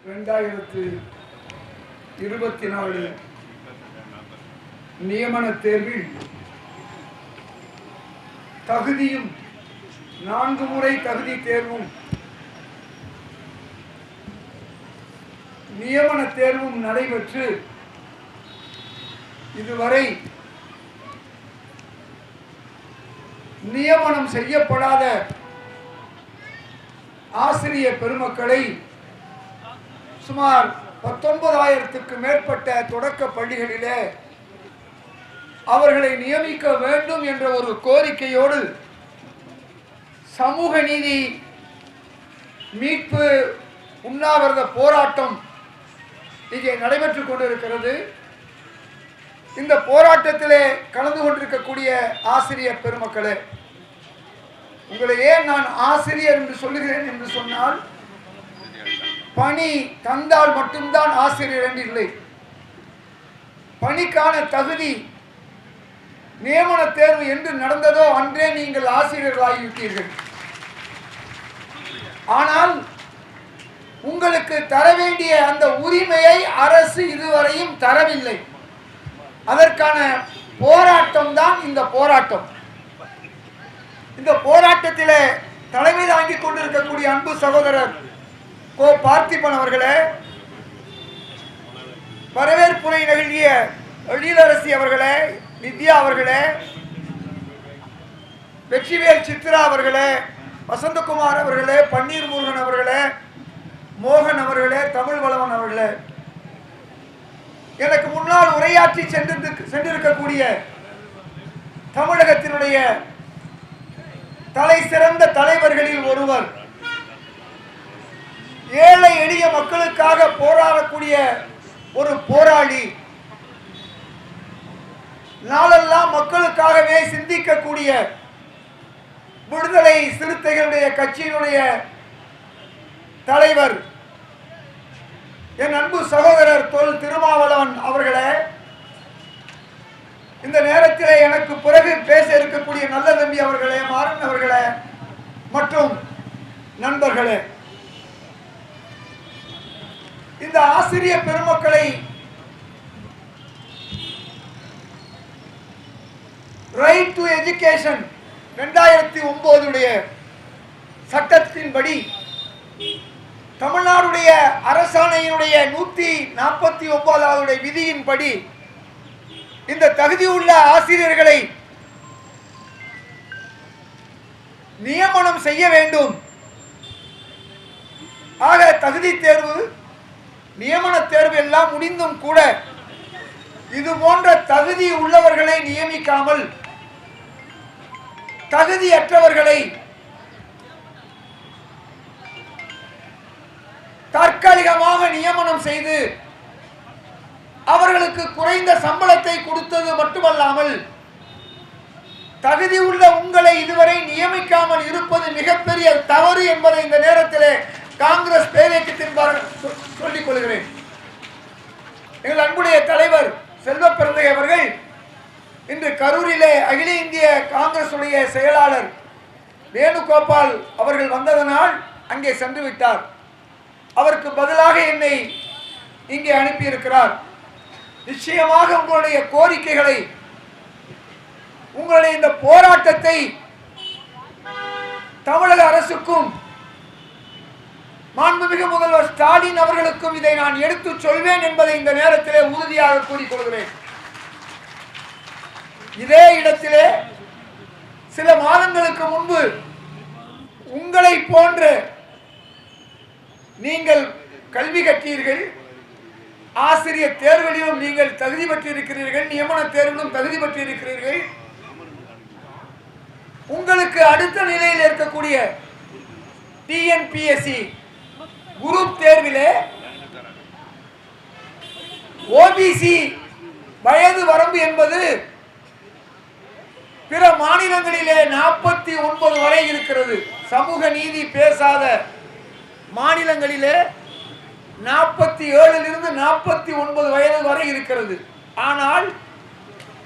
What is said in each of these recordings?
2024 நியமன தேர்வில் தகுதியும் 4 முறை தகுதி தேர்வும் நியமன தேர்வும் நடைபெற்று இதுவரை நியமனம் செய்யப்படாத ஆசிரியர் பெருமக்களை சுமார் 19,000க்கு மேற்பட்ட தொடக்க பள்ளிகளிலே அவர்களை நியமிக்க வேண்டும் என்ற ஒரு கோரிக்கையோடு சமூக நீதி மீட்பு உண்ணாவிரத போராட்டம் இங்கே நடைபெற்றுக் கொண்டிருக்கிறது. இந்த போராட்டத்திலே கலந்து கொண்டிருக்கக்கூடிய ஆசிரியர் பெருமக்களே, உங்களை ஏன் நான் ஆசிரியர் என்று சொல்லுகிறேன் என்று சொன்னால், பணி தந்தால் மட்டும்தான் ஆசிரியர் என்று இல்லை. பணிக்கான தகுதி நியமன தேர்வு என்று நடந்ததோ அன்றே நீங்கள் ஆசிரியர்களாகிவிட்டீர்கள். ஆனால் உங்களுக்கு தர வேண்டிய அந்த உரிமையை அரசு இதுவரையும் தரவில்லை. அதற்கான போராட்டம் தான் இந்த போராட்டம். இந்த போராட்டத்திலே தலைமை தாங்கிக் கொண்டிருக்கக்கூடிய அன்பு சகோதரர் கோ பார்த்திபன் அவர்களே, வரவேற்புரை நிகழ்த்திய எழிலரசி அவர்களே, வித்யா அவர்களே, வெற்றிவேல் சித்ரா அவர்களே, வசந்தகுமார் அவர்களே, பன்னீர் முருகன் அவர்களே, மோகன் அவர்களே, தமிழ் வளவன் அவர்களே, எனக்கு முன்னால் உரையாற்றி சென்றிருக்கக்கூடிய தமிழகத்தினுடைய தலை சிறந்த தலைவர்களில் ஒருவர், ஏழை எளிய மக்களுக்காக போராடக்கூடிய ஒரு போராளி, நாளெல்லாம் மக்களுக்காகவே சிந்திக்கக்கூடிய விடுதலை சிறுத்தைகளுடைய கட்சியினுடைய தலைவர் என் அன்பு சகோதரர் தொல் திருமாவளவன் அவர்களே, இந்த நேரத்திலே எனக்கு பிறகு பேச இருக்கக்கூடிய நல்ல தம்பி அவர்களே, மாறன் அவர்களே மற்றும் நண்பர்களே, இந்த ஆசிரியர் பெருமக்களை ரைட் டு எஜுகேஷன் 2009 சட்டத்தின்படி தமிழ்நாடுடைய அரசாணையினுடைய 149வது விதியின்படி இந்த தகுதியுள்ள ஆசிரியர்களை நியமனம் செய்ய வேண்டும். ஆக தகுதி தேர்வு, நியமன தேர்வு எல்லாம் முடிந்தும் கூட இது போன்ற தகுதி உள்ளவர்களை நியமிக்காமல் தகுதியற்றவர்களை தற்காலிகமாக நியமனம் செய்து அவர்களுக்கு குறைந்த சம்பளத்தை கொடுத்தது மட்டுமல்லாமல் தகுதி உள்ள உங்களை இதுவரை நியமிக்காமல் இருப்பது மிகப்பெரிய தவறு என்பதை இந்த நேரத்திலே காங்கிரஸ் பேரியக்கத்தின் சொல்லிக் கொள்கிறேன். எங்கள் அன்புடைய தலைவர் செல்வ பிறந்தை அவர்கள் இன்று கரூரிலே அகில இந்திய காங்கிரஸ் உடைய செயலாளர் வேணுகோபால் அவர்கள் வந்ததனால் அங்கே சென்று விட்டார். அவருக்கு பதிலாக என்னை இங்கே அனுப்பியிருக்கிறார். நிச்சயமாக உங்களுடைய கோரிக்கைகளை, உங்களுடைய இந்த போராட்டத்தை தமிழக அரசுக்கும் மாண்புமிகு முதல்வர் ஸ்டாலின் அவர்களுக்கும் இதை நான் எடுத்து சொல்வேன் என்பதை இந்த நேரத்திலே உறுதியாக கூறிக்கொள்கிறேன். இதே இடத்திலே சில மாதங்களுக்கு முன்பு உங்களை போன்ற நீங்கள் கல்வி கற்றீர்கள், ஆசிரியர் தேர்விலும் நீங்கள் தகுதி பெற்றிருக்கிறீர்கள், நியமன தேர்விலும் தகுதி பெற்றிருக்கிறீர்கள். உங்களுக்கு அடுத்த நிலையில் இருக்கக்கூடிய டிஎன்பிஎஸ்சி குரூப் தேர்விலே ஓபிசி வயது வரம்பு என்பது பிற மாநிலங்களிலே 49 வரை இருக்கிறது. சமூக நீதி பேசாத மாநிலங்களிலே 47 49 வயது வரை இருக்கிறது. ஆனால்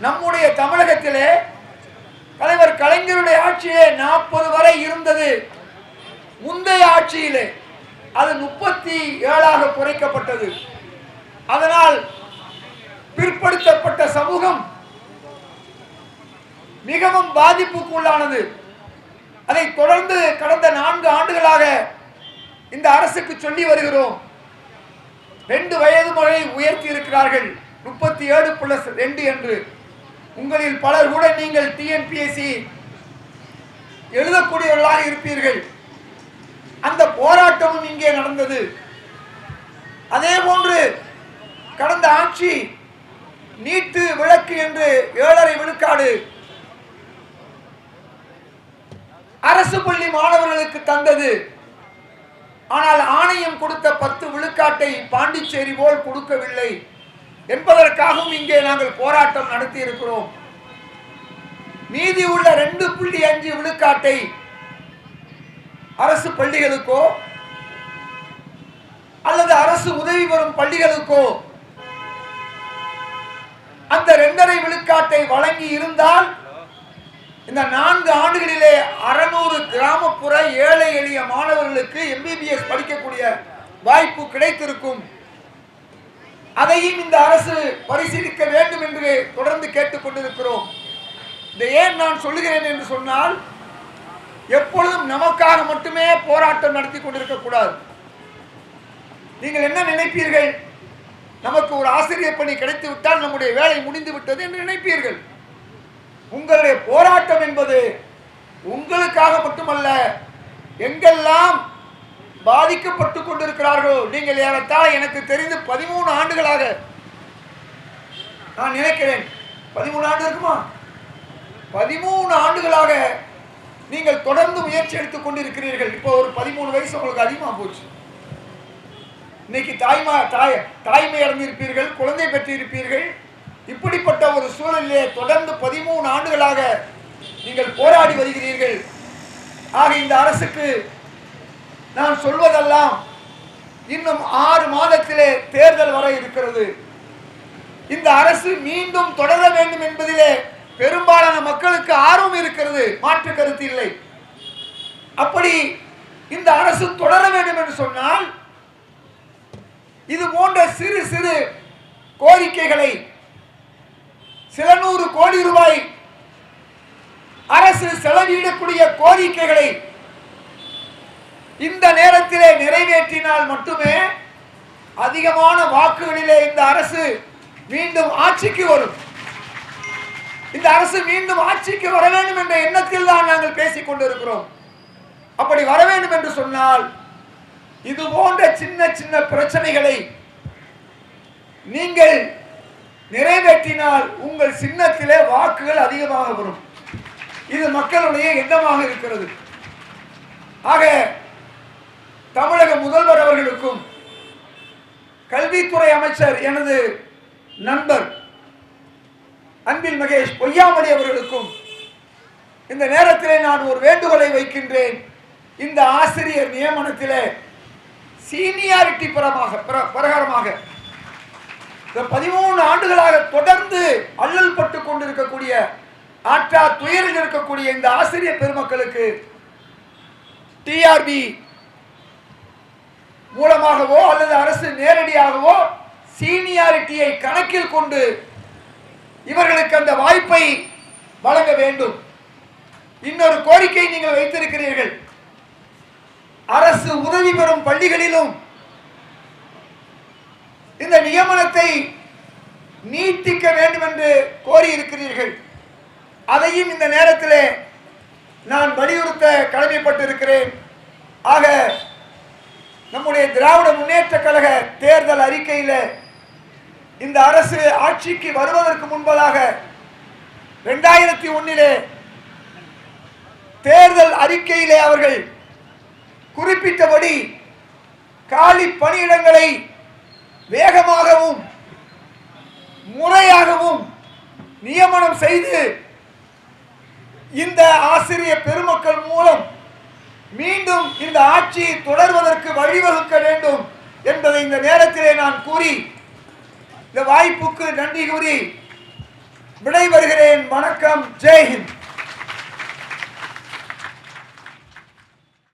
நம்முடைய தமிழகத்திலே தலைவர் கலைஞருடைய ஆட்சியிலே 40 வரை இருந்தது. முந்தைய ஆட்சியிலே அது 37 வெகுவாக குறைக்கப்பட்டது. அதனால் பிற்படுத்தப்பட்ட சமூகம் மிகவும் பாதிப்புக்கு உள்ளானது. அதை தொடர்ந்து கடந்த 4 ஆண்டுகளாக இந்த அரசுக்கு சொல்லி வருகிறோம். 2 வயது முறை உயர்த்தி இருக்கிறார்கள், 37+2 என்று. உங்களில் பலர் கூட நீங்கள் டிஎன்பிஎஸ்சி எழுதக்கூடியவர்களாக இருப்பீர்கள். அந்த போராட்டமும் இங்கே நடந்தது. அதே போன்று கடந்த ஆட்சி நீட்டு விலக்கு என்று 7.5 விழுக்காடு அரசு பள்ளி மாணவர்களுக்கு தந்தது. ஆனால் ஆணையம் கொடுத்த 10 விழுக்காட்டை பாண்டிச்சேரி போல் கொடுக்கவில்லை என்பதற்காகவும் இங்கே நாங்கள் போராட்டம் நடத்தி இருக்கிறோம். மீதி உள்ள 2.5 விழுக்காட்டை அரசு பள்ளிகளுக்கோ அல்லது அரசு உதவி பெறும் பள்ளிகளுக்கோ அந்த 2.5 விழுக்காட்டை வழங்கி இருந்தால் இந்த 4 ஆண்டுகளிலே 600 கிராமப்புற ஏழை எளிய மாணவர்களுக்கு எம்பிபிஎஸ் படிக்கக்கூடிய வாய்ப்பு கிடைத்திருக்கும். அதையும் இந்த அரசு பரிசீலிக்க வேண்டும் என்று தொடர்ந்து கேட்டுக் கொண்டிருக்கிறோம். இதை ஏன் நான் சொல்லுகிறேன் என்று சொன்னால், எப்பொழுதும் நமக்காக மட்டுமே போராட்டம் நடத்தி கொண்டிருக்க கூடாது. நீங்கள் என்ன நினைப்பீர்கள்? நமக்கு ஒரு ஆசிரியர் பணி கிடைத்து விட்டால் நம்முடைய வேலை முடிந்து விட்டது என்று நினைப்பீர்கள். உங்களுடைய போராட்டம் என்பது உங்களுக்காக மட்டுமல்ல, எங்கெல்லாம் பாதிக்கப்பட்டு கொண்டிருக்கிறார்களோ, நீங்கள் ஏறத்தாழ எனக்கு தெரிந்து 13 ஆண்டுகளாக நான் நினைக்கிறேன், 13 ஆண்டு இருக்குமா, 13 ஆண்டுகளாக நீங்கள் தொடர்ந்து முயற்சி எடுத்துக் கொண்டிருக்கிறீர்கள். இப்போ ஒரு 13 வயசு உங்களுக்கு அதிகமாக போச்சு. இன்னைக்கு தாய்மை அடைந்திருப்பீர்கள், குழந்தை பெற்றிருப்பீர்கள். இப்படிப்பட்ட ஒரு சூழலிலே தொடர்ந்து 13 ஆண்டுகளாக நீங்கள் போராடி வருகிறீர்கள். ஆக இந்த அரசுக்கு நான் சொல்வதெல்லாம், இன்னும் 6 மாதத்திலே தேர்தல் வர இருக்கிறது. இந்த அரசு மீண்டும் தொடர வேண்டும் என்பதிலே பெரும்பாலான மக்களுக்கு ஆர்வம் இருக்கிறது, மாற்று கருத்து இல்லை. அப்படி இந்த அரசு தொடர வேண்டும் என்று சொன்னால், இது போன்ற சிறு சிறு கோரிக்கைகளை, சில 100 கோடி ரூபாய் அரசு செலவிடக்கூடிய கோரிக்கைகளை இந்த நேரத்திலே நிறைவேற்றினால் மட்டுமே அதிகமான வாக்குகளிலே இந்த அரசு மீண்டும் ஆட்சிக்கு வரும். இந்த அரசு மீண்டும் ஆட்சிக்கு வர வேண்டும் என்ற எண்ணத்தில் தான் நாங்கள் பேசிக் கொண்டிருக்கிறோம். அப்படி வர வேண்டும் என்று சொன்னால், இது போன்ற சின்ன சின்ன பிரச்சனைகளை நீங்கள் நிறைவேற்றினால் உங்கள் சின்னத்திலே வாக்குகள் அதிகமாக வரும். இது மக்களுடைய எண்ணமாக இருக்கிறது. ஆக தமிழக முதல்வர் அவர்களுக்கும் கல்வித்துறை அமைச்சர் எனது நண்பர் அன்பில் மகேஷ் பொய்யாமொழி அவர்களுக்கும் இந்த நேரத்திலே நான் ஒரு வேண்டுகோளை வைக்கின்றேன். இந்த ஆசிரியர் நியமனத்திலே சீனியாரிட்டி பிரகாரமாக 13 ஆண்டுகளாக தொடர்ந்து அல்லல் பட்டு கொண்டிருக்கக்கூடிய, ஆற்றா துயரில் இருக்கக்கூடிய இந்த ஆசிரியர் பெருமக்களுக்கு டிஆர்பி மூலமாகவோ அல்லது அரசு நேரடியாகவோ சீனியாரிட்டியை கணக்கில் கொண்டு இவர்களுக்கு அந்த வாய்ப்பை வழங்க வேண்டும். இன்னொரு கோரிக்கை நீங்கள் வைத்திருக்கிறீர்கள், அரசு உதவி பெறும் பள்ளிகளிலும் இந்த நியமனத்தை நீட்டிக்க வேண்டும் என்று கோரியிருக்கிறீர்கள். அதையும் இந்த நேரத்திலே நான் வலியுறுத்த கடமைப்பட்டிருக்கிறேன். ஆக நம்முடைய திராவிட முன்னேற்ற கழக தேர்தல் அறிக்கையில் இந்த அரசு ஆட்சிக்கு வருவதற்கு முன்பதாக 2001 தேர்தல் அறிக்கையிலே அவர்கள் குறிப்பிட்டபடி காலி பணியிடங்களை வேகமாகவும் முறையாகவும் நியமனம் செய்து இந்த ஆசிரியர் பெருமக்கள் மூலம் மீண்டும் இந்த ஆட்சி தொடர்வதற்கு வழிவகுக்க வேண்டும் என்பதை இந்த நேரத்திலே நான் கூறி, இந்த வாய்ப்புக்கு நன்றி கூறி விடைபெறுகிறேன். வணக்கம். ஜெய் ஹிந்த்.